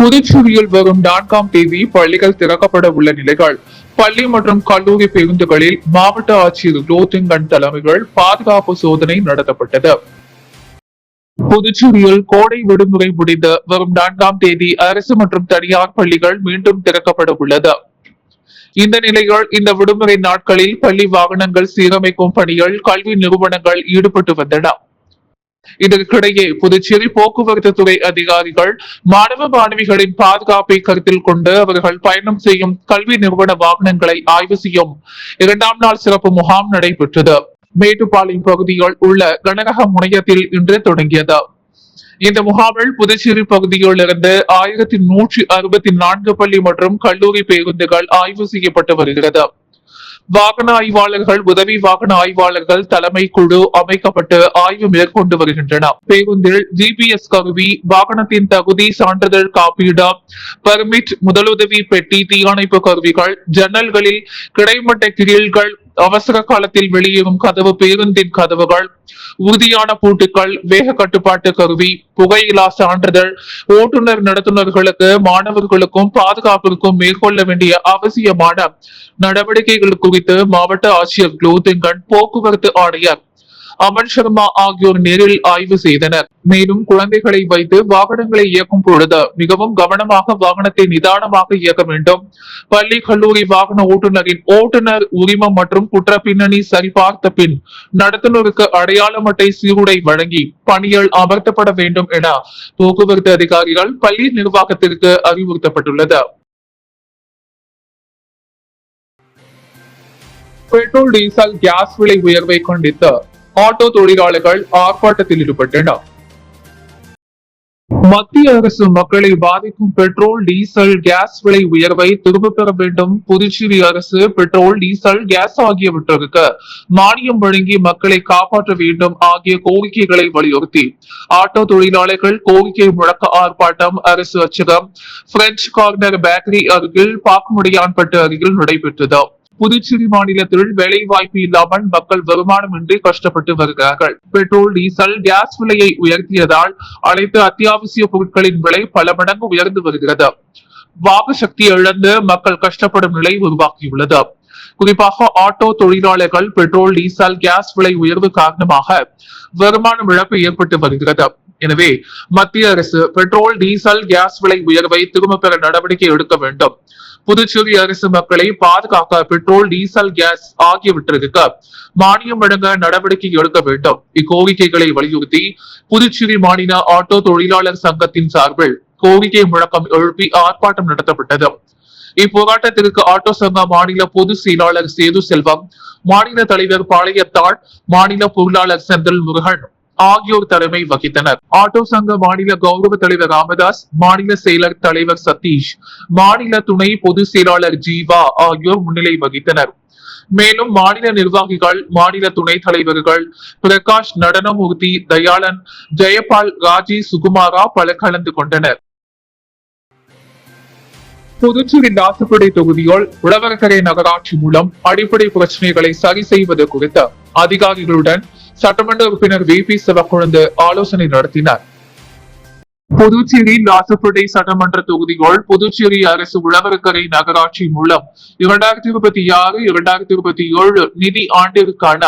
புதுச்சேரியில் வரும் 4ஆம் தேதி பள்ளிகள் திறக்கப்பட உள்ள நிலைகள் பள்ளி மற்றும் கல்லூரி பேருந்துகளில் மாவட்ட ஆட்சியர் குலோத்துங்கன் தலைமையில் பாதுகாப்பு சோதனை நடத்தப்பட்டது. புதுச்சேரியில் கோடை விடுமுறை முடிந்து வரும் 4ஆம் தேதி அரசு மற்றும் தனியார் பள்ளிகள் மீண்டும் திறக்கப்பட உள்ளது. இந்த நிலையில் இந்த விடுமுறை நாட்களில் பள்ளி வாகனங்கள் சீரமைக்கும் பணியில் கல்வி நிறுவனங்கள் ஈடுபட்டு வந்தன. இதற்கிடையே புதுச்சேரி போக்குவரத்து துறை அதிகாரிகள் மாணவ மாணவிகளின் பாதுகாப்பை கருத்தில் கொண்டு அவர்கள் பயணம் செய்யும் கல்வி நிறுவன வாகனங்களை ஆய்வு செய்யும் 2ஆம் நாள் சிறப்பு முகாம் நடைபெற்றது. மேட்டுப்பாளையம் பகுதியில் உள்ள கனரக முனையத்தில் இன்று தொடங்கியது. இந்த முகாமில் புதுச்சேரி பகுதியில் இருந்து 1164 பள்ளி மற்றும் கல்லூரி பேருந்துகள் ஆய்வு செய்யப்பட்டு வருகிறது. வாகன ஆய்வாளர்கள், உதவி வாகன ஆய்வாளர்கள் தலைமை குழு அமைக்கப்பட்டு ஆய்வு மேற்கொண்டு வருகின்றன. பேருந்தில் GPS கருவி, வாகனத்தின் தகுதி சான்றிதழ் காப்பீடு, பர்மிட், முதலுதவி பெட்டி, தீயணைப்பு கருவிகள், ஜன்னல்களில் கிடைமட்ட கிரில்கள், அவசர காலத்தில் வெளியேறும் கதவு, பேருந்தின் கதவுகள், உறுதியான பூட்டுக்கள், வேக கட்டுப்பாட்டு கருவி, புகையிலா சான்றிதழ், ஓட்டுநர் நடத்துனர்களுக்கு, மாணவர்களுக்கும் பாதுகாப்பிற்கும் மேற்கொள்ள வேண்டிய அவசியமான நடவடிக்கைகள் குறித்து மாவட்ட ஆட்சியர் குலோத்துங்கன், போக்குவரத்து ஆணையர் அமன் சர்மா ஆகியோர் நேரில் ஆய்வு செய்தனர். மேலும் குழந்தைகளை வைத்து வாகனங்களை இயக்கும் பொழுது மிகவும் கவனமாக வாகனத்தை நிதானமாக இயக்க வேண்டும். பள்ளி கல்லூரி வாகன ஓட்டுநரின் ஓட்டுநர் உரிமம் மற்றும் குற்ற பின்னணி சரிபார்த்த பின் நடத்துனருக்கு அடையாள அட்டை சீருடை வழங்கி பணியில் அமர்த்தப்பட வேண்டும் என போக்குவரத்து அதிகாரிகள் பள்ளி நிர்வாகத்திற்கு அறிவுறுத்தப்பட்டுள்ளது. பெட்ரோல், டீசல், கேஸ் விலை உயர்வை கண்டித்து ஆட்டோ தொழிலாளர்கள் ஆர்ப்பாட்டத்தில் ஈடுபட்டனர். மத்திய அரசு மக்களை பாதிக்கும் பெட்ரோல், டீசல், கேஸ் விலை உயர்வை திரும்பப் பெற வேண்டும். புதுச்சேரி அரசு பெட்ரோல், டீசல், கேஸ் ஆகியவற்றிற்கு மானியம் வழங்கி மக்களை காப்பாற்ற வேண்டும் ஆகிய கோரிக்கைகளை வலியுறுத்தி ஆட்டோ தொழிலாளர்கள் கோரிக்கை முழக்க ஆர்ப்பாட்டம் அரசு அச்சகம், பிரெஞ்சு கார்னர் பேக்கரி அருகில் பாக்குமுடியான்பட்டு அருகில் நடைபெற்றது. புதுச்சேரி மாநிலத்தில் வேலை வாய்ப்பு இல்லாமல் மக்கள் வருமானமின்றி கஷ்டப்பட்டு வருகிறார்கள். பெட்ரோல், டீசல், கேஸ் விலையை உயர்த்தியதால் அனைத்து அத்தியாவசிய பொருட்களின் விலை பல மடங்கு உயர்ந்து வருகிறது. வாக்கு சக்தி இழந்து மக்கள் கஷ்டப்படும் நிலை உருவாக்கியுள்ளது. குறிப்பாக ஆட்டோ தொழிலாளர்கள் பெட்ரோல், டீசல், கேஸ் விலை உயர்வு காரணமாக வருமான இழப்பு ஏற்பட்டு வருகிறது. எனவே மத்திய அரசு பெட்ரோல், டீசல், கேஸ் விலை உயர்வை திரும்ப பெற நடவடிக்கை எடுக்க வேண்டும். புதுச்சேரி அரசு மக்களை பாதுகாக்க பெட்ரோல், டீசல், கேஸ் ஆகியவற்றிற்கு மானியம் வழங்க நடவடிக்கை எடுக்க வேண்டும். இக்கோரிக்கைகளை வலியுறுத்தி புதுச்சேரி மாநில ஆட்டோ தொழிலாளர் சங்கத்தின் சார்பில் கோரிக்கை முழக்கம் எழுப்பி ஆர்ப்பாட்டம் நடத்தப்பட்டது. இப்போராட்டத்திற்கு ஆட்டோ சங்க மாநில பொதுச் செயலாளர் சேது செல்வம், மாநில தலைவர் பாளையத்தாள், மாநில பொருளாளர் செந்தில் முருகன் ஆகியோர் தலைமை வகித்தனர். ஆட்டோ சங்க மாநில கௌரவ தலைவர் ராமதாஸ், மாநில செயலர் தலைவர் சதீஷ், மாநில துணை பொதுச் செயலாளர் ஜீவா ஆகியோர் முன்னிலை வகித்தனர். மேலும் மாநில நிர்வாகிகள், மாநில துணைத் தலைவர்கள் பிரகாஷ், நடனமூர்த்தி, தயாளன், ஜெயபால், ராஜி, சுகுமாரா பலர் கலந்து கொண்டனர். புதுச்சேரி லாசுப்படை தொகுதியில் உழவர்கரை நகராட்சி மூலம் அடிப்படை பிரச்சனைகளை சரி செய்வது குறித்து அதிகாரிகளுடன் சட்டமன்ற உறுப்பினர் VP சிவக்கொழுந்து ஆலோசனை நடத்தினார். புதுச்சேரி லாசுப்படை சட்டமன்ற தொகுதியில் புதுச்சேரி அரசு உழவர்கரை நகராட்சி மூலம் 2026-2027 நிதி ஆண்டிற்கான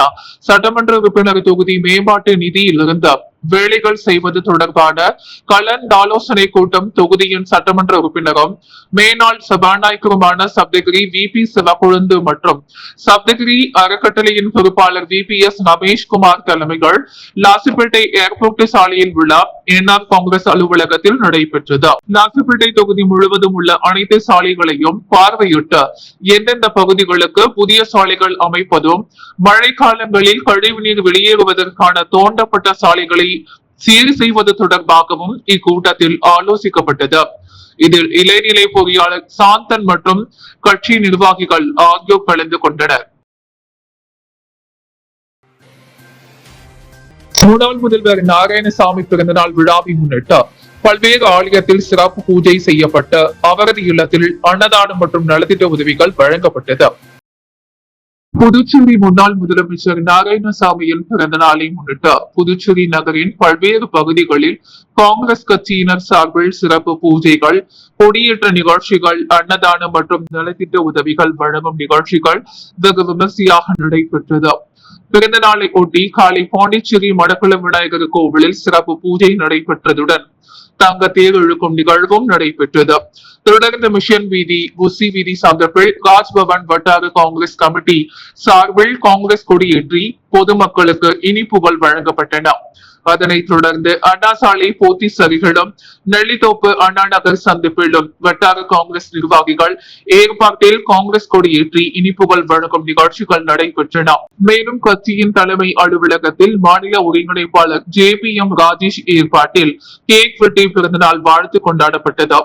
சட்டமன்ற உறுப்பினர் தொகுதி மேம்பாட்டு நிதியில் இருந்து வேலைகள் செய்வது தொடர்பான கலந்தாலோசனை கூட்டம் தொகுதியின் சட்டமன்ற உறுப்பினரும் மேனாள் சபாநாயகருமான சப்தகிரி VP சிவக்கொழுந்து மற்றும் சப்தகிரி அறக்கட்டளையின் பொறுப்பாளர் VPS ரமேஷ்குமார் தலைமைகள் லாசுப்பேட்டை ஏர்போர்ட் சாலையில் உள்ள NR காங்கிரஸ் அலுவலகத்தில் நடைபெற்றது. லாசுப்பேட்டை தொகுதி முழுவதும் உள்ள அனைத்து சாலைகளையும் பார்வையிட்டு எந்தெந்த பகுதிகளுக்கு புதிய சாலைகள் அமைப்பதும், மழை காலங்களில் கழிவுநீர் வெளியேறுவதற்கான தோண்டப்பட்ட சாலைகளை சீர் செய்வது தொடர்பாகவும் இக்கூட்டத்தில் ஆலோசிக்கப்பட்டது. இதில் இளைநிலை பொறியாளர் சாந்தன் மற்றும் கட்சி நிர்வாகிகள் ஆகியோர் கலந்து கொண்டனர். முன்னாள் முதல்வர் நாராயணசாமி பிறந்தநாள் விழாவை முன்னிட்டு பல்வேறு ஆலயத்தில் சிறப்பு பூஜை செய்யப்பட்டு அவரது இல்லத்தில் அன்னதானம் மற்றும் நலத்திட்ட உதவிகள் வழங்கப்பட்டது. புதுச்சேரி முன்னாள் முதலமைச்சர் நாராயணசாமியின் பிறந்த நாளை முன்னிட்டு புதுச்சேரி நகரின் பல்வேறு பகுதிகளில் காங்கிரஸ் கட்சியினர் சார்பில் சிறப்பு பூஜைகள், கொடியேற்ற நிகழ்ச்சிகள், அன்னதானம் மற்றும் நலத்திட்ட உதவிகள் வழங்கும் நிகழ்ச்சிகள் வெகு விமர்சையாக நடைபெற்றது. பிறந்த நாளை ஒட்டி காலை பாண்டிச்சேரி மடக்குளம் விநாயகர் கோவிலில் சிறப்பு பூஜை நடைபெற்றதுடன் தங்க தேர் இழுக்கும் நிகழ்வும் நடைபெற்றது. தொடர்ந்து மிஷன் வீதி, புசி வீதி சார்பில் ராஜ்பவன் வட்டார காங்கிரஸ் கமிட்டி சார்பில் காங்கிரஸ் கொடியேற்றி பொதுமக்களுக்கு இனிப்புகள் வழங்கப்பட்டன. அதனைத் தொடர்ந்து அண்ணா சாலை போத்தீஸ் அருகிலும் நெல்லித்தோப்பு அண்ணா நகர் சந்திப்பிலும் வட்டார காங்கிரஸ் நிர்வாகிகள் ஏற்பாட்டில் காங்கிரஸ் கொடியேற்றி இனிப்புகள் வழங்கும் நிகழ்ச்சிகள் நடைபெற்றன. மேலும் கட்சியின் தலைமை அலுவலகத்தில் மாநில ஒருங்கிணைப்பாளர் JPM ராஜேஷ் ஏற்பாட்டில் கேக் வெட்டி பிறந்தநாள் வாழ்த்து கொண்டாடப்பட்டது.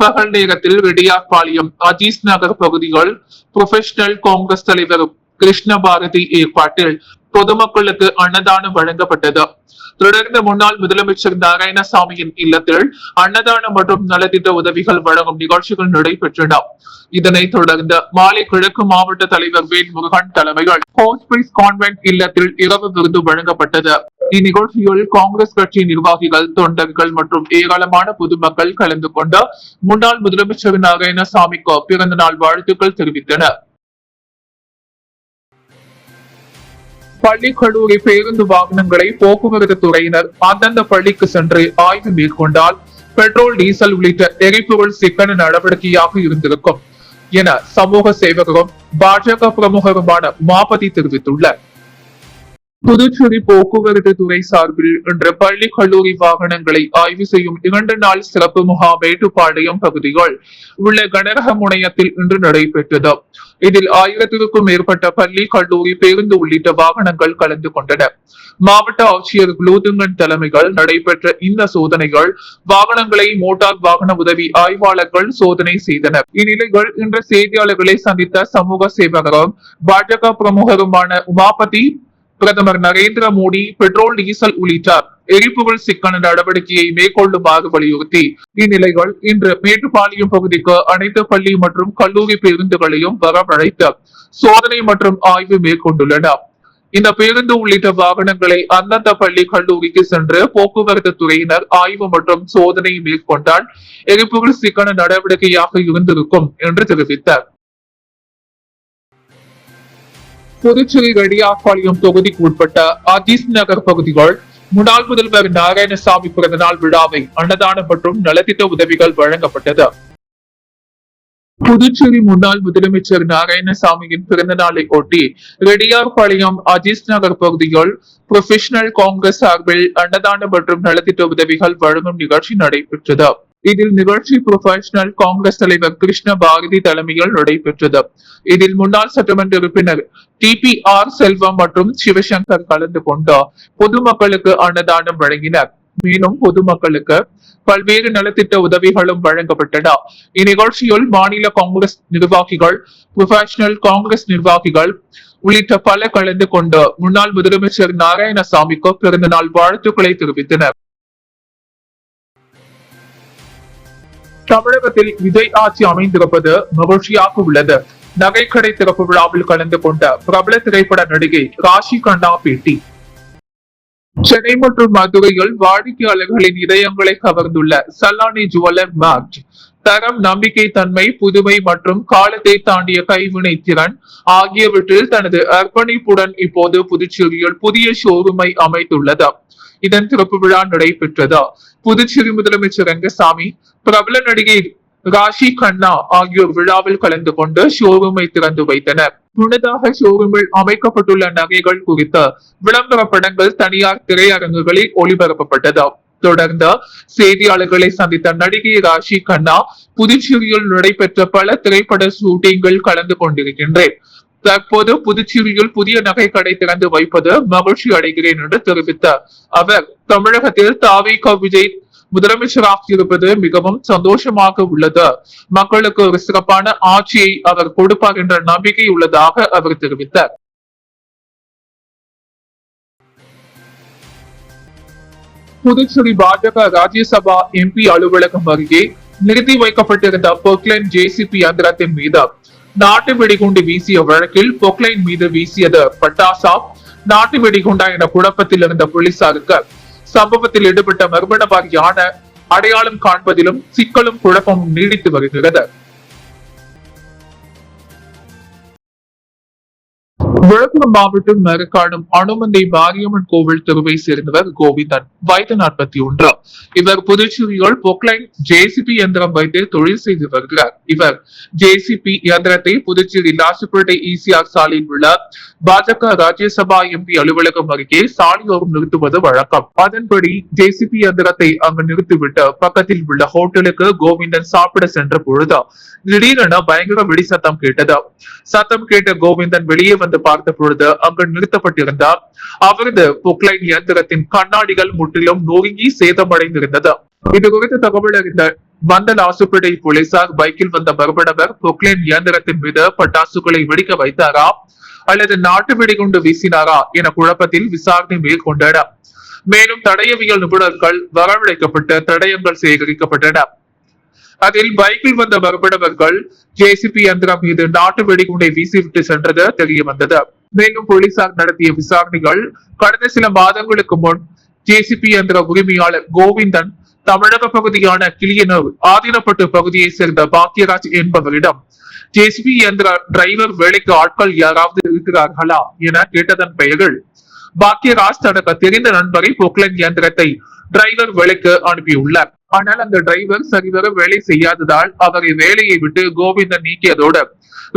பகல் நேரத்தில் ரெடியார்பாளையம், அஜீஸ் நகர் பகுதிகள் புரொபஷனல் காங்கிரஸ் தலைவர் கிருஷ்ண பாரதி ஏற்பாட்டில் பொதுமக்களுக்கு அன்னதானம் வழங்கப்பட்டது. தொடர்ந்து முன்னாள் முதலமைச்சர் நாராயணசாமியின் இல்லத்தில் அன்னதானம் மற்றும் நலத்திட்ட உதவிகள் வழங்கும் நிகழ்ச்சிகள் நடைபெற்றன. இதனைத் தொடர்ந்து மாலை கிழக்கு மாவட்ட தலைவர் வேல்முருகன் தலைமையில் ஹோஸ்பிஸ் கான்வென்ட் இல்லத்தில் இரவு விருது வழங்கப்பட்டது. இந்நிகழ்ச்சியில் காங்கிரஸ் கட்சி நிர்வாகிகள், தொண்டர்கள் மற்றும் ஏராளமான பொதுமக்கள் கலந்து கொண்டு முன்னாள் முதலமைச்சர் நாராயணசாமிக்கு பிறந்த நாள் வாழ்த்துக்கள் தெரிவித்தனர். பள்ளி கல்லூரி பேருந்து வாகனங்களை போக்குவரத்து துறையினர் அந்தந்த பள்ளிக்கு சென்று ஆய்வு மேற்கொண்டால் பெட்ரோல், டீசல் உள்ளிட்ட எரிபொருள் சிக்கன நடவடிக்கையாக இருந்திருக்கும் என சமூக சேவகரும் பாஜக பிரமுகருமான மாபதி தெரிவித்துள்ளார். புதுச்சேரி போக்குவரத்து துறை சார்பில் இன்று பள்ளி கல்லூரி வாகனங்களை ஆய்வு செய்யும் 2 நாள் சிறப்பு முகாம் மேட்டுப்பாளையம் பகுதிகள் உள்ள கனரக முனையத்தில் இன்று நடைபெற்றது. இதில் 1000க்கும் மேற்பட்ட பள்ளி, கல்லூரி, பேருந்து உள்ளிட்ட வாகனங்கள் கலந்து கொண்டன. மாவட்ட ஆட்சியர் குலோதுங்கன் தலைமையில் நடைபெற்ற இந்த சோதனைகள் வாகனங்களை மோட்டார் வாகன உதவி ஆய்வாளர்கள் சோதனை செய்தனர். இந்நிலையில் இன்று செய்தியாளர்களை சந்தித்த சமூக சேவகரும் பாஜக பிரமுகருமான உமாபதி, பிரதமர் நரேந்திர மோடி பெட்ரோல், டீசல் உள்ளிட்ட எரிபொருள் சிக்கன நடவடிக்கையை மேற்கொள்ளுமாறு வலியுறுத்தி இந்நிலையில் இன்று மேட்டுப்பாளையம் பகுதிக்கு அனைத்து பள்ளி மற்றும் கல்லூரி பேருந்துகளையும் வரவழைத்து சோதனை மற்றும் ஆய்வு மேற்கொண்டுள்ளனர். இந்த பேருந்து உள்ளிட்ட வாகனங்களை அந்தந்த பள்ளி, கல்லூரிக்கு சென்று போக்குவரத்து துறையினர் ஆய்வு மற்றும் சோதனை மேற்கொண்டால் எரிபொருள் சிக்கன நடவடிக்கையாக இருந்திருக்கும் என்று தெரிவித்தார். புதுச்சேரி ரெடியார்பாளையம் தொகுதிக்கு உட்பட்ட அஜீஸ் நகர் பகுதிகள் முன்னாள் முதல்வர் நாராயணசாமி பிறந்தநாள் விழாவை அன்னதானம் மற்றும் நலத்திட்ட உதவிகள் வழங்கப்பட்டது. புதுச்சேரி முன்னாள் முதலமைச்சர் நாராயணசாமியின் பிறந்த நாளை ஒட்டி ரெடியார்பாளையம் அஜீஸ் நகர் பகுதியில் புரொபஷனல் காங்கிரஸ் சார்பில் அன்னதானம் மற்றும் நலத்திட்ட உதவிகள் வழங்கும் நிகழ்ச்சி நடைபெற்றது. இதில் நிகழ்ச்சி புரொபஷனல் காங்கிரஸ் தலைவர் கிருஷ்ண பாரதி தலைமையில் நடைபெற்றது. இதில் முன்னாள் சட்டமன்ற உறுப்பினர் TPR செல்வம் மற்றும் சிவசங்கர் கலந்து கொண்டு பொதுமக்களுக்கு அன்னதானம் வழங்கினர். மேலும் பொதுமக்களுக்கு பல்வேறு நலத்திட்ட உதவிகளும் வழங்கப்பட்டன. இந்நிகழ்ச்சியில் மாநில காங்கிரஸ் நிர்வாகிகள், புரொபஷனல் காங்கிரஸ் நிர்வாகிகள் உள்ளிட்ட பல கலந்து கொண்டு முன்னாள் முதலமைச்சர் நாராயணசாமிக்கு பிறந்த நாள் வாழ்த்துக்களை தெரிவித்தனர். தமிழகத்தில் விஜய் ஆட்சி அமைந்திருப்பது மகிழ்ச்சியாக உள்ளது. நகைக்கடை திறப்பு விழாவில் கலந்து கொண்ட பிரபல திரைப்பட நடிகை ராஷி கண்ணா பேட்டி. சென்னை மற்றும் மதுரையில் வாடிக்கையாளர்களின் இதயங்களை கவர்ந்துள்ள சல்லானி ஜுவல்லர் மார்ட் தரம், நம்பிக்கை தன்மை, புதுமை மற்றும் காலத்தை தாண்டிய கைவினை திறன் ஆகியவற்றில் தனது அர்ப்பணிப்புடன் இப்போது புதுச்சேரியில் புதிய ஷோரூமை அமைத்துள்ளது. இதன் திறப்பு விழா நடைபெற்றது. புதுச்சேரி முதலமைச்சர் ரங்கசாமி, பிரபல நடிகை ராஷி கண்ணா ஆகியோர் விழாவில் கலந்து கொண்டு ஷோரூமை திறந்து வைத்தனர். முன்னதாக ஷோரூமில் அமைக்கப்பட்டுள்ள நகைகள் குறித்த விளம்பர படங்கள் தனியார் திரையரங்குகளில் ஒளிபரப்பப்பட்டது. தொடர்ந்து செய்தியாளர்களை சந்தித்த நடிகை ராஷி கண்ணா, புதுச்சேரியில் நடைபெற்ற பல திரைப்பட ஷூட்டிங்கில் கலந்து கொண்டிருக்கின்றேன். தற்போது புதுச்சேரியில் புதிய நகை கடை திறந்து வைப்பது மகிழ்ச்சி அடைகிறேன் என்று தெரிவித்தார். அவர் தமிழகத்தில் தாவேகா விஜய் முதலமைச்சராக இருப்பது மிகவும் சந்தோஷமாக உள்ளது. மக்களுக்கு ஒரு சிறப்பான ஆட்சியை அவர் கொடுப்பார் என்ற நம்பிக்கை உள்ளதாக அவர் தெரிவித்தார். புதுச்சேரி பாஜக ராஜ்யசபா MP அலுவலகம் அருகே நிறுத்தி வைக்கப்பட்டிருந்த பொக்லைன் JCB இயந்திரத்தின் மீது நாட்டு வெடிகுண்டு வீசிய வழக்கில் பொக்லைன் மீது வீசியது பட்டாசா, நாட்டு வெடிகுண்டா என குழப்பத்தில் இருந்த போலீசாருக்கு சம்பவத்தில் ஈடுபட்ட மர்ம நபர் யானை அடையாளம் காண்பதிலும் சிக்கலும் குழப்பமும் நீடித்து வருகிறது. விழுப்புரம் மாவட்டம் மரக்காடும் அனுமந்தை மாரியம்மன் கோவில் தெருவை சேர்ந்தவர் கோவிந்தன், வயது 41. இவர் புதுச்சேரியில் பொக்லைன் ஜேசிபி இயந்திரம் வைத்து தொழில் செய்து வருகிறார். இவர் ஜேசிபி இயந்திரத்தை புதுச்சேரி லாசிப்பேட்டை இசிஆர் சாலையில் உள்ள பாஜக ராஜ்யசபா எம்பி அலுவலகம் அருகே சாலையோரம் நிறுத்துவது வழக்கம். அதன்படி ஜேசிபி இயந்திரத்தை அங்கு நிறுத்திவிட்டு பக்கத்தில் உள்ள ஹோட்டலுக்கு கோவிந்தன் சாப்பிட சென்ற பொழுது திடீரென பயங்கர வெடி சத்தம் கேட்டது. சத்தம் கேட்ட கோவிந்தன் வெளியே வந்து பார்த்த பொழுது அங்கு நிறுத்தப்பட்டிருந்தார் அவரது பொக்லைன் இயந்திரத்தின் கண்ணாடிகள் முற்றிலும் நொறுங்கி சேதமடைந்திருந்தது. இது குறித்து தகவல் அறிந்த வந்த லாசுப்பேட்டை போலீசார் பைக்கில் வந்த மர்ம நபர் பொக்லைன் இயந்திரத்தின் மீது பட்டாசுகளை வெடிக்க வைத்தாரா அல்லது நாட்டு வெடிகுண்டு வீசினாரா என குழப்பத்தில் விசாரணை மேற்கொண்டனர். மேலும் தடயவியல் நிபுணர்கள் வரவழைக்கப்பட்டு தடயங்கள் சேகரிக்கப்பட்டன. அதில் பைக்கில் வந்த மர்ம நபர்கள் ஜேசிபி இயந்திரம் மீது நாட்டு வெடிகுண்டை வீசிவிட்டு சென்றது தெரிய வந்தது. மேலும் போலீசார் நடத்திய விசாரணைகள் கடந்த சில மாதங்களுக்கு முன் ஜேசிபி இயந்திர உரிமையாளர் கோவிந்தன் தமிழக பகுதியான கிளியனூர் ஆதீனப்பட்டு பகுதியை சேர்ந்த பாக்கியராஜ் என்பவரிடம் ஜேசிபி இயந்திர டிரைவர் வேலைக்கு ஆட்கள் யாராவது இருக்கிறார்களா என கேட்டதன் பெயரில் பாக்கியராஜ் தனக்கு தெரிந்த நண்பரை பொக்லைன் இயந்திரத்தை டிரைவர் வேலைக்கு அனுப்பியுள்ளார். ஆனால் அந்த டிரைவர் சரிவர வேலை செய்யாததால் அவரை வேலையை விட்டு கோவிந்தன் நீக்கியதோடு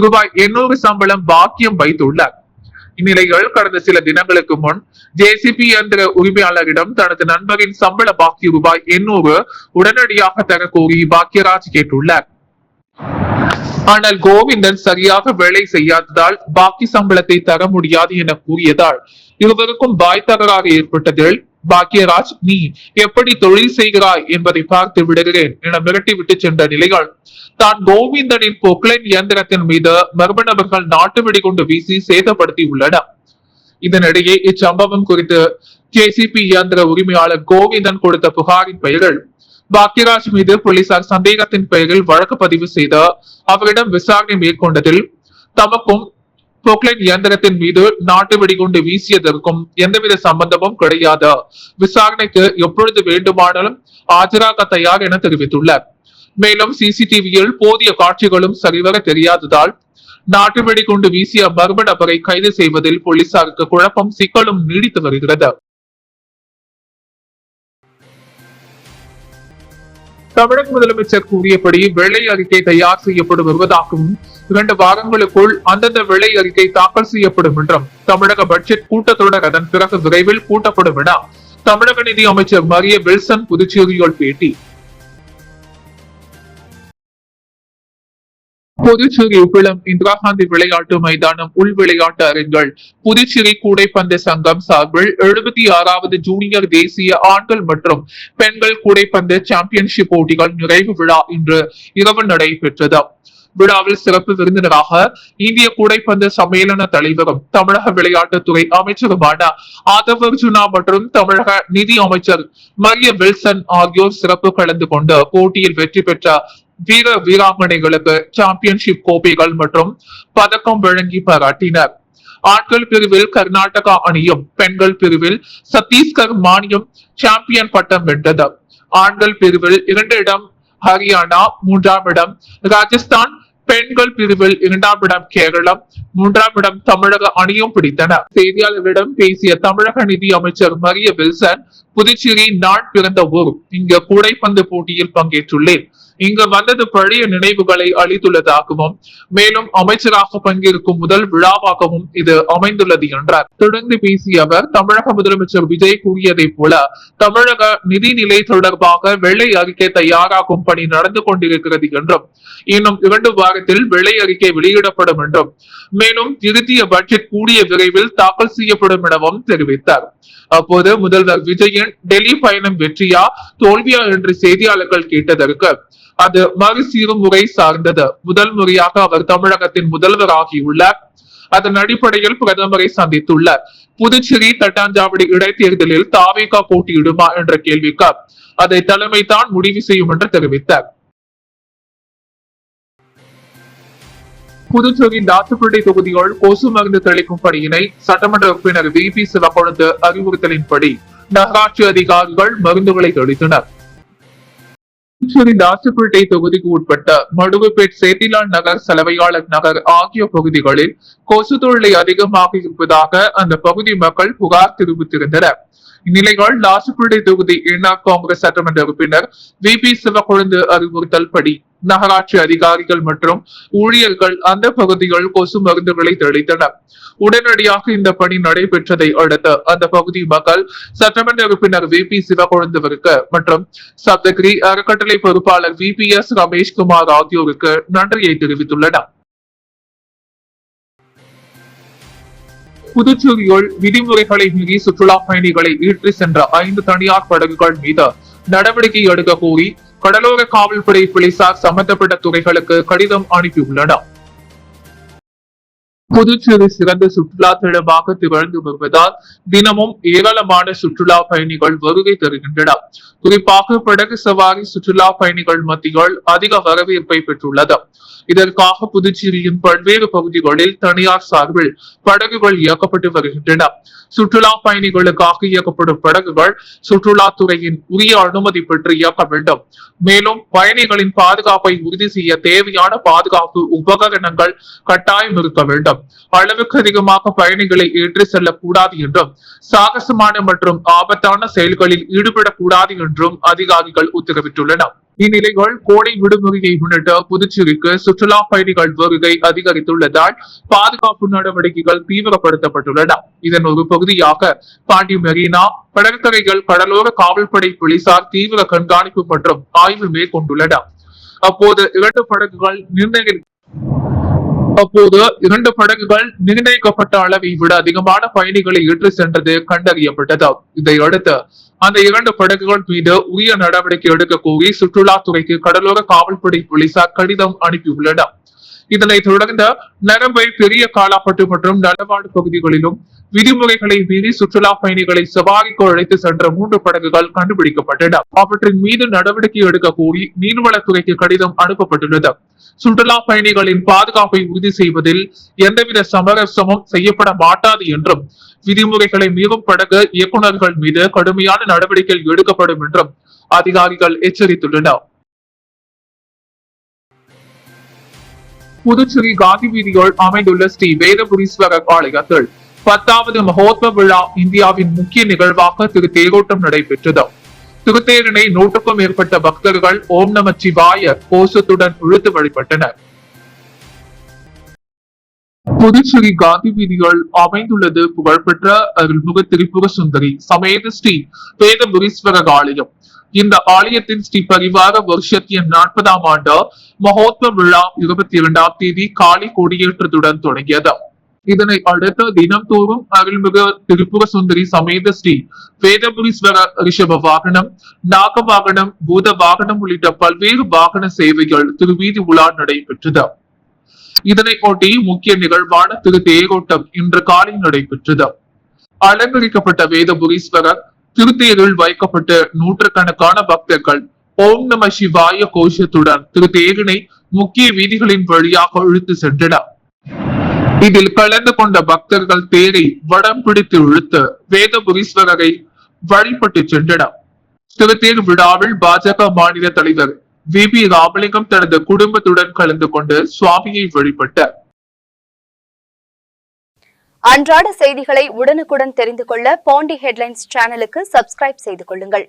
ரூபாய் 800 சம்பளம் பாக்கியம் வைத்துள்ளார். இந்நிலையில் கடந்த சில தினங்களுக்கு முன் ஜேசிபி இயந்திர உரிமையாளரிடம் தனது நண்பரின் சம்பள பாக்கி ரூபாய் 800 உடனடியாக தர கோரி பாக்கியராஜ் கேட்டுள்ளார். ஆனால் கோவிந்தன் சரியாக வேலை செய்யாததால் பாக்கி சம்பளத்தை தர முடியாது என கூறியதால் இருவருக்கும் பாய் தகராறு ஏற்பட்டதில் பாக்கியராஜ் நீ எப்படி தொழில் செய்கிறாய் என்பதை பார்த்து விடுகிறேன் என மிரட்டிவிட்டு சென்ற நிலையில் தான் கோவிந்தனின் பொக்லைன் இயந்திரத்தின் மீது மர்ம நபர்கள் நாட்டு வெடிகுண்டு வீசி சேதப்படுத்தி உள்ளனர். இதனிடையே இச்சம்பவம் குறித்து ஜேசிபி இயந்திர உரிமையாளர் கோவிந்தன் கொடுத்த புகாரின் பெயரில் பாக்கியராஜ் மீது போலீசார் சந்தேகத்தின் பெயரில் வழக்கு பதிவு செய்து அவரிடம் விசாரணை மேற்கொண்டதில் தமக்கும் பொக்லைன் இயந்திரத்தின் மீது நாட்டு வெடிகுண்டு வீசியதற்கும் எந்தவித சம்பந்தமும் கிடையாது, விசாரணைக்கு எப்பொழுது வேண்டுமானாலும் ஆஜராக தயார் என தெரிவித்துள்ளார். மேலும் சிசிடிவியில் போதிய காட்சிகளும் சரிவர தெரியாததால் நாட்டு வெடிகுண்டு வீசிய மர்ம நபரை கைது செய்வதில் போலீசாருக்கு குழப்பம் சிக்கலும் நீடித்து வருகிறது. தமிழக முதலமைச்சர் கூறியபடி வெள்ளை அறிக்கை தயார் செய்யப்பட்டு வருவதாகவும் 2 வாரங்களுக்குள் அந்தந்த வெள்ளை அறிக்கை தாக்கல் செய்யப்படும் என்றும் தமிழக பட்ஜெட் கூட்டத்தொடர் அதன் பிறகு விரைவில் கூட்டப்படும் என தமிழக நிதி அமைச்சர் மரிய வில்சன் புதுச்சேரியில் பேட்டி. புதுச்சேரி உப்பிளம் இந்திரா காந்தி விளையாட்டு மைதானம் உள் விளையாட்டு அரங்கில் புதுச்சேரி கூடைப்பந்து சங்கம் சார்பில் 76வது ஜூனியர் தேசிய ஆண்கள் மற்றும் பெண்கள் கூடைப்பந்து சாம்பியன்ஷிப் போட்டிகள் நிறைவு விழா இன்று இரவு நடைபெற்றது. விழாவில் சிறப்பு விருந்தினராக இந்திய கூடைப்பந்து சம்மேளன தலைவரும் தமிழக விளையாட்டுத்துறை அமைச்சருமான ஆதவ் அர்ஜுனா மற்றும் தமிழக நிதி அமைச்சர் மரிய வில்சன் ஆகியோர் சிறப்பு கலந்து கொண்டு போட்டியில் வெற்றி பெற்ற வீர வீராங்கனைகளுக்கு சாம்பியன்ஷிப் கோப்பைகள் மற்றும் பதக்கம் வழங்கி பாராட்டினர். ஆண்கள் பிரிவில் கர்நாடகா அணியும் பெண்கள் பிரிவில் சத்தீஸ்கர் மாநிலம் சாம்பியன் பட்டம் வென்றது. ஆண்கள் பிரிவில் 2 இடம் ஹரியானா, 3ஆம் இடம் ராஜஸ்தான், பெண்கள் பிரிவில் 2ஆம் இடம் கேரளம், 3ஆம் இடம் தமிழக அணியும் பிடித்தன. செய்தியாளர்களிடம் பேசிய தமிழக நிதி அமைச்சர் மரிய வில்சன் புதுச்சேரி நான் பிறந்த ஊர், இங்க கூடைப்பந்து போட்டியில் பங்கேற்றுள்ளேன், இங்கு வந்தது பழைய நினைவுகளை அளித்துள்ளதாகவும் மேலும் அமைச்சராக பங்கேற்கும் முதல் விழாவாகவும் இது அமைந்துள்ளது என்றார். தொடர்ந்து பேசிய அவர் தமிழக முதலமைச்சர் விஜய் கூறியதை போல தமிழக நிதிநிலை தொடர்பாக வெள்ளை அறிக்கை தயாராகும் பணி நடந்து கொண்டிருக்கிறது என்றும் இன்னும் 2 வாரத்தில் வெள்ளை அறிக்கை வெளியிடப்படும் என்றும் மேலும் இறுதிய பட்ஜெட் கூடிய விரைவில் தாக்கல் செய்யப்படும் எனவும் தெரிவித்தார். அப்போது முதல்வர் விஜயின் டெல்லி பயணம் வெற்றியா தோல்வியா என்று செய்தியாளர்கள் கேட்டதற்கு அது மறுசீர்முறை சார்ந்தது. முதல் முறையாக அவர் தமிழகத்தின் முதல்வர் ஆகியுள்ளார். அதன் அடிப்படையில் பிரதமரை சந்தித்துள்ளார். புதுச்சேரி தட்டாஞ்சாவடி இடைத்தேர்தலில் தாவேகா போட்டியிடுமா என்ற கேள்விக்கு அதை தலைமை தான் முடிவு செய்யும் என்று தெரிவித்தார். புதுச்சேரி லாத்துப்பேட்டை தொகுதிகள் கொசு மருந்து தெளிக்கும் பணியினை சட்டமன்ற உறுப்பினர் VP சிவக்கொழுந்து அறிவுறுத்தலின்படி நகராட்சி அதிகாரிகள் மருந்துகளை தெளித்தனர். புதுச்சேரி லாத்துப்பேட்டை தொகுதிக்கு உட்பட்ட மடுவுப்பேட் சேத்திலால் நகர், சலவையாளர் நகர் ஆகிய பகுதிகளில் கொசு தொல்லை அதிகமாக இருப்பதாக அந்த பகுதி மக்கள் புகார் தெரிவித்திருந்தனர். இந்நிலையில் லாத்துப்பேட்டை தொகுதி என்ஆர் காங்கிரஸ் சட்டமன்ற உறுப்பினர் VP சிவக்கொழுந்து அறிவுறுத்தல் படி நகராட்சி அதிகாரிகள் மற்றும் ஊழியர்கள் அந்த பகுதிகள் கொசு மருந்துகளை தெளித்தனர். உடனடியாக இந்த பணி நடைபெற்றதை அடுத்து அந்த பகுதி மக்கள் சட்டமன்ற உறுப்பினர் VP சிவக்கொழுந்துவிற்கு மற்றும் சப்தகிரி அறக்கட்டளை பொறுப்பாளர் VPS ரமேஷ்குமார் ஆகியோருக்கு நன்றியை தெரிவித்துள்ளனர். புதுச்சேரியில் விதிமுறைகளை மீறி சுற்றுலா பயணிகளை ஈற்றி சென்ற 5 தனியார் படகுகள் மீது நடவடிக்கை எடுக்க கோரி கடலோர காவல்படை போலீசார் சம்பந்தப்பட்ட துறைகளுக்கு கடிதம் அனுப்பியுள்ளனர். புதுச்சேரி சிறந்த சுற்றுலா தளமாக திகழ்ந்து வருவதால் தினமும் ஏராளமான சுற்றுலா பயணிகள் வருகை தருகின்றனர். குறிப்பாக படகு சவாரி சுற்றுலா பயணிகள் மத்தியில் அதிக வரவேற்பை பெற்றுள்ளது. இதற்காக புதுச்சேரியின் பல்வேறு பகுதிகளில் தனியார் சார்பில் படகுகள் இயக்கப்பட்டு வருகின்றன. சுற்றுலா பயணிகளுக்காக இயக்கப்படும் படகுகள் சுற்றுலாத்துறையின் உரிய அனுமதி பெற்று இயக்க வேண்டும். மேலும் பயணிகளின் பாதுகாப்பை உறுதி செய்ய தேவையான பாதுகாப்பு உபகரணங்கள் கட்டாயம் இருக்க வேண்டும். அளவுக்கு அதிகமாக பயணிகளை ஏற்றி செல்லக்கூடாது என்றும் சாகசமான மற்றும் ஆபத்தான செயல்களில் ஈடுபடக்கூடாது என்றும் அதிகாரிகள் உத்தரவிட்டுள்ளனர். இந்நிலையில் கோடை விடுமுறையை முன்னிட்டு புதுச்சேரிக்கு சுற்றுலா பயணிகள் வருகை அதிகரித்துள்ளதால் பாதுகாப்பு நடவடிக்கைகள் தீவிரப்படுத்தப்பட்டுள்ளன. இதன் ஒரு பகுதியாக பாண்டி மெரினா, கடற்கரைகள் கடலோர காவல்படை போலீசார் தீவிர கண்காணிப்பு மற்றும் ஆய்வு மேற்கொண்டுள்ளனர். அப்போது இரண்டு படகுகள் நிர்ணயிக்கப்பட்ட அளவை விட அதிகமான பயணிகளை ஏற்றி சென்றது கண்டறியப்பட்டது. இதையடுத்து அந்த 2 படகுகள் மீது உரிய நடவடிக்கை எடுக்க கோரி சுற்றுலாத்துறைக்கு கடலோர காவல்படை போலீசார் கடிதம் அனுப்பியுள்ளனர். இதனைத் தொடர்ந்து நரம்பை, பெரிய காலாப்பட்டு மற்றும் நடவாடு பகுதிகளிலும் விதிமுறைகளை மீறி சுற்றுலா பயணிகளை சவாரிக்கு அழைத்து சென்ற 3 படகுகள் கண்டுபிடிக்கப்பட்டன. அவற்றின் மீது நடவடிக்கை எடுக்க கோரி நீர்வளத்துறைக்கு கடிதம் அனுப்பப்பட்டுள்ளது. சுற்றுலா பயணிகளின் பாதுகாப்பை உறுதி செய்வதில் எந்தவித சமரசமும் செய்யப்பட மாட்டாது என்றும் விதிமுறைகளை மீறும் படகு இயக்குநர்கள் மீது கடுமையான நடவடிக்கை எடுக்கப்படும் என்றும் அதிகாரிகள் எச்சரித்துள்ளனர். புதுச்சேரி காந்தி வீதியில் அமைந்துள்ள ஸ்ரீ வேதபுரீஸ்வரர் ஆலயத்தில் 10வது மகோத்சவ விழா இந்தியாவின் முக்கிய நிகழ்வாக திருத்தேரோட்டம் நடைபெற்றது. திருத்தேரினை 100க்கும் மேற்பட்ட பக்தர்கள் ஓம் நம சிவாய கோஷத்துடன் இழுத்து வழிபட்டனர். புதுச்சேரி காந்தி வீதியில் அமைந்துள்ளது புகழ்பெற்ற அருள்மிகு திரிபுர சுந்தரி சமேத ஸ்ரீ வேதபுரீஸ்வரர் ஆலயம். இந்த ஆலயத்தின் ஸ்ரீ பரிவார வருஷத்தின் 40ஆம் ஆண்டு மகோத்சவ விழா 22ஆம் தேதி காலை கொடியேற்றத்துடன் தொடங்கியது. இதனை அடுத்து தினம்தோறும் அருள்மிகு திரிபுர சுந்தரி சமேத ஸ்ரீ வேதபுரீஸ்வர ரிஷப வாகனம், நாக வாகனம், பூத வாகனம் உள்ளிட்ட பல்வேறு வாகன சேவைகள் திருவீதி உலா நடைபெற்றது. இதனை ஒட்டி முக்கிய நிகழ்வான திருத்தேரோட்டம் இன்று காலை நடைபெற்றது. அலங்கரிக்கப்பட்ட வேதபுரீஸ்வரர் திருத்தேரில் வைக்கப்பட்டு நூற்றுக்கணக்கான பக்தர்கள் ஓம் நம சிவாய கோஷத்துடன் திருத்தேரினை முக்கிய வீதிகளின் வழியாக இழுத்து சென்றனர். இதில் கலந்து கொண்ட பக்தர்கள் தேரை வடம் பிடித்து இழுத்து வேதபுரீஸ்வரரை வழிபட்டு சென்றனர். திருத்தேர் விழாவில் பாஜக மாநில தலைவர் VP ராமலிங்கம் தனது குடும்பத்துடன் கலந்து கொண்டு சுவாமியை வழிபட்டார். அன்றாட செய்திகளை உடனுக்குடன் தெரிந்து கொள்ள பாண்டி ஹெட்லைன்ஸ் சேனலுக்கு சப்ஸ்கிரைப் செய்து கொள்ளுங்கள்.